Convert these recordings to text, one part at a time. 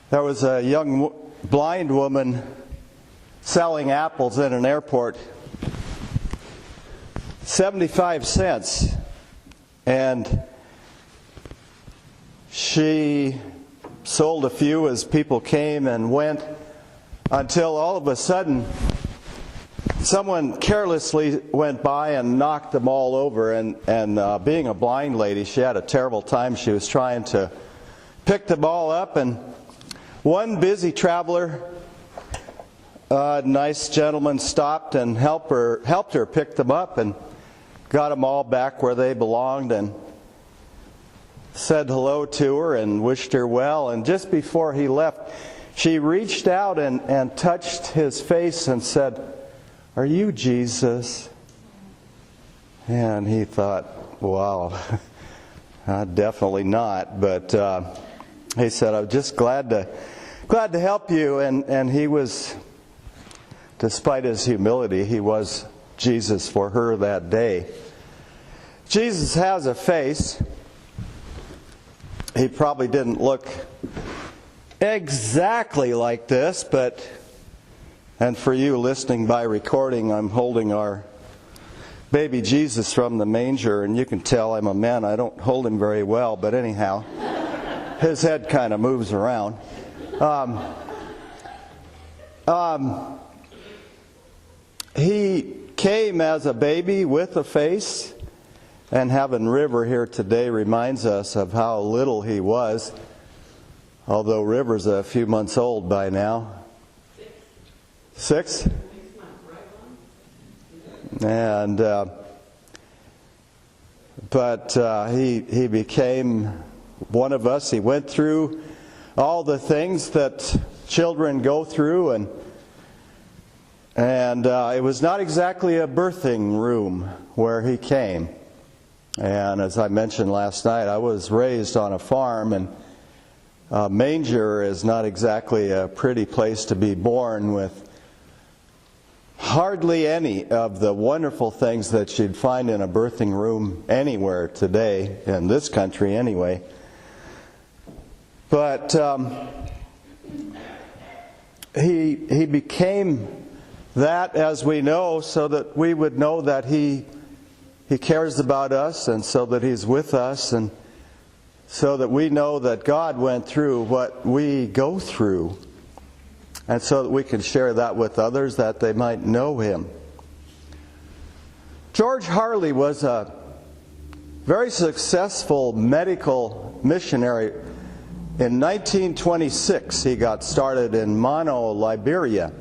There was a young blind woman selling apples in an airport, 75 cents, and she sold a few as people came and went, until all of a sudden someone carelessly went by and knocked them all over, and being a blind lady, she had a terrible time. She was trying to pick them all up, and one busy traveler, a nice gentleman, stopped and helped her pick them up and got them all back where they belonged, and said hello to her and wished her well. And just before he left, she reached out and touched his face and said, "Are you Jesus?" And he thought, wow, definitely not. But he said, "I'm just glad to help you." And he was, despite his humility, he was Jesus for her that day. Jesus has a face. He probably didn't look exactly like this, and for you listening by recording, I'm holding our baby Jesus from the manger, and you can tell I'm a man. I don't hold him very well, but anyhow, his head kind of moves around. He came as a baby with a face, and having River here today reminds us of how little he was, although River's a few months old by now. 6? And he became one of us. He went through all the things that children go through, and it was not exactly a birthing room where he came. And as I mentioned last night, I was raised on a farm, and a manger is not exactly a pretty place to be born, with hardly any of the wonderful things that you'd find in a birthing room anywhere today, in this country anyway. But he became that, as we know, so that we would know that He cares about us, and so that He's with us, and so that we know that God went through what we go through, and so that we can share that with others, that they might know Him. George Harley was a very successful medical missionary. In 1926, he got started in Mono, Liberia.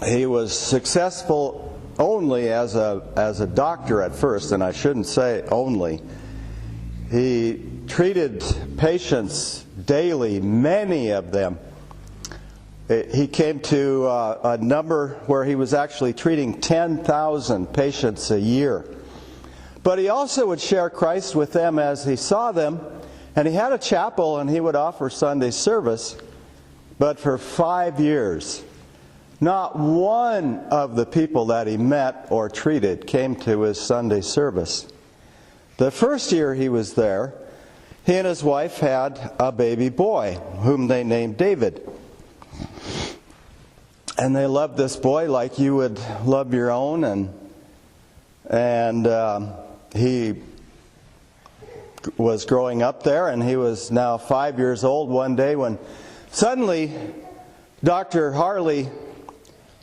He was successful only as a doctor at first, and I shouldn't say only. He treated patients daily, many of them. He came to a number where he was actually treating 10,000 patients a year. But he also would share Christ with them as he saw them, and he had a chapel, and he would offer Sunday service. But for 5 years, not one of the people that he met or treated came to his Sunday service. The first year he was there, he and his wife had a baby boy, whom they named David. And they loved this boy like you would love your own, and he was growing up there, and he was now 5 years old one day when suddenly Dr. Harley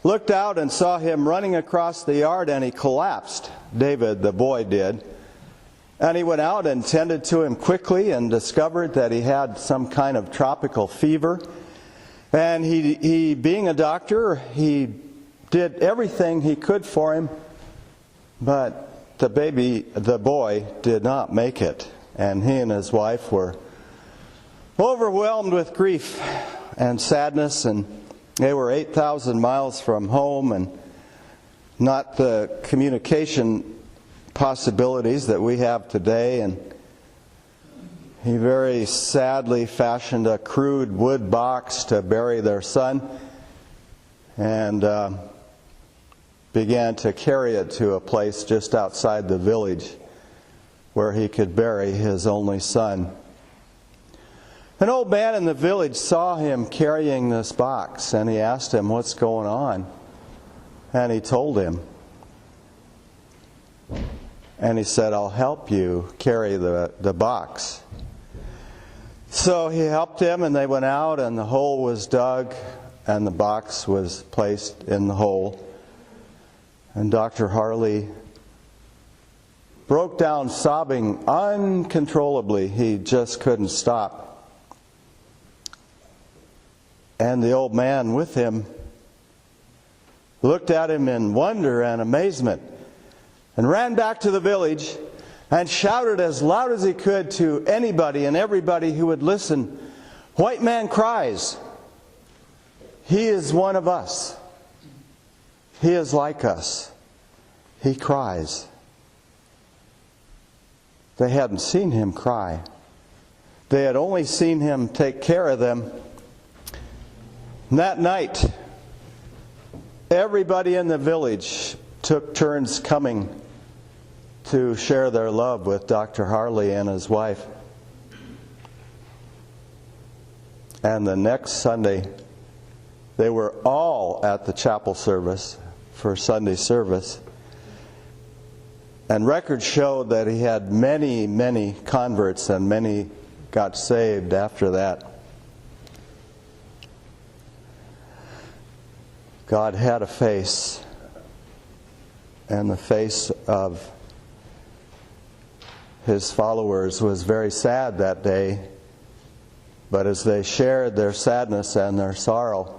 looked out and saw him running across the yard, and he collapsed. David, the boy, did. And he went out and tended to him quickly and discovered that he had some kind of tropical fever. And he being a doctor, he did everything he could for him, but the boy did not make it. And he and his wife were overwhelmed with grief and sadness, and they were 8,000 miles from home, and not the communication possibilities that we have today. And he very sadly fashioned a crude wood box to bury their son, and began to carry it to a place just outside the village where he could bury his only son. An old man in the village saw him carrying this box, and he asked him, "What's going on?" And he told him. And he said, "I'll help you carry the box." So he helped him, and they went out, and the hole was dug, and the box was placed in the hole. And Dr. Harley broke down sobbing uncontrollably. He just couldn't stop. And the old man with him looked at him in wonder and amazement and ran back to the village and shouted as loud as he could to anybody and everybody who would listen, "White man cries. He is one of us. He is like us. He cries." They hadn't seen him cry. They had only seen him take care of them. And that night, everybody in the village took turns coming to share their love with Dr. Harley and his wife. And the next Sunday, they were all at the chapel service for Sunday service. And records showed that he had many, many converts, and many got saved after that. God had a face, and the face of his followers was very sad that day. But as they shared their sadness and their sorrow,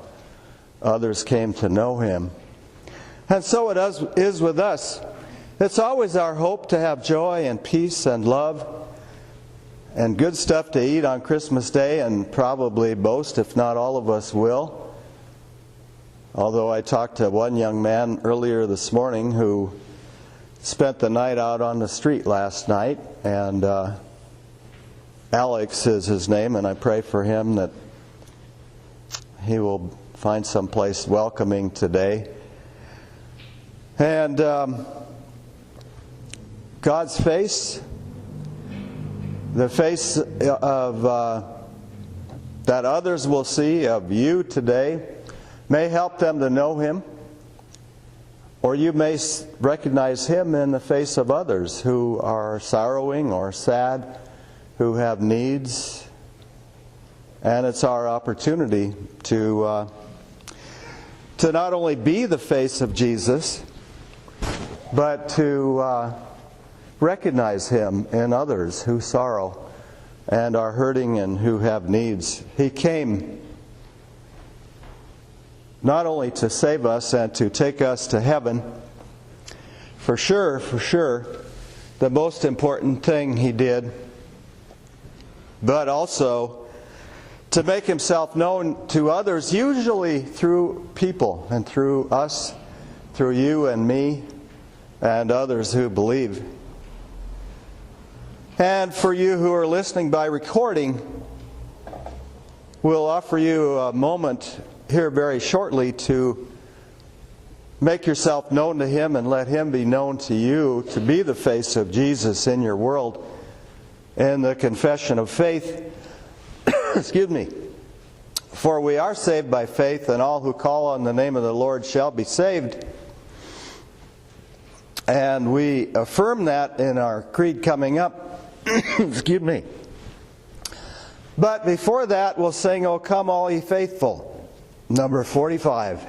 others came to know him. And so it is with us. It's always our hope to have joy and peace and love and good stuff to eat on Christmas Day, and probably most, if not all of us, will. Although I talked to one young man earlier this morning who spent the night out on the street last night, and Alex is his name, and I pray for him that he will find some place welcoming today. And God's face, the face of that others will see of you today, may help them to know him, or you may recognize him in the face of others who are sorrowing or sad, who have needs. And it's our opportunity to not only be the face of Jesus, but to recognize him in others who sorrow and are hurting and who have needs. He came not only to save us and to take us to heaven, for sure, the most important thing he did, but also to make himself known to others, usually through people and through us, through you and me and others who believe. And for you who are listening by recording, we'll offer you a moment here very shortly to make yourself known to him and let him be known to you, to be the face of Jesus in your world in the confession of faith. Excuse me. For we are saved by faith, and all who call on the name of the Lord shall be saved. And we affirm that in our creed coming up. Excuse me. But before that, we'll sing, "O Come All Ye Faithful," number 45.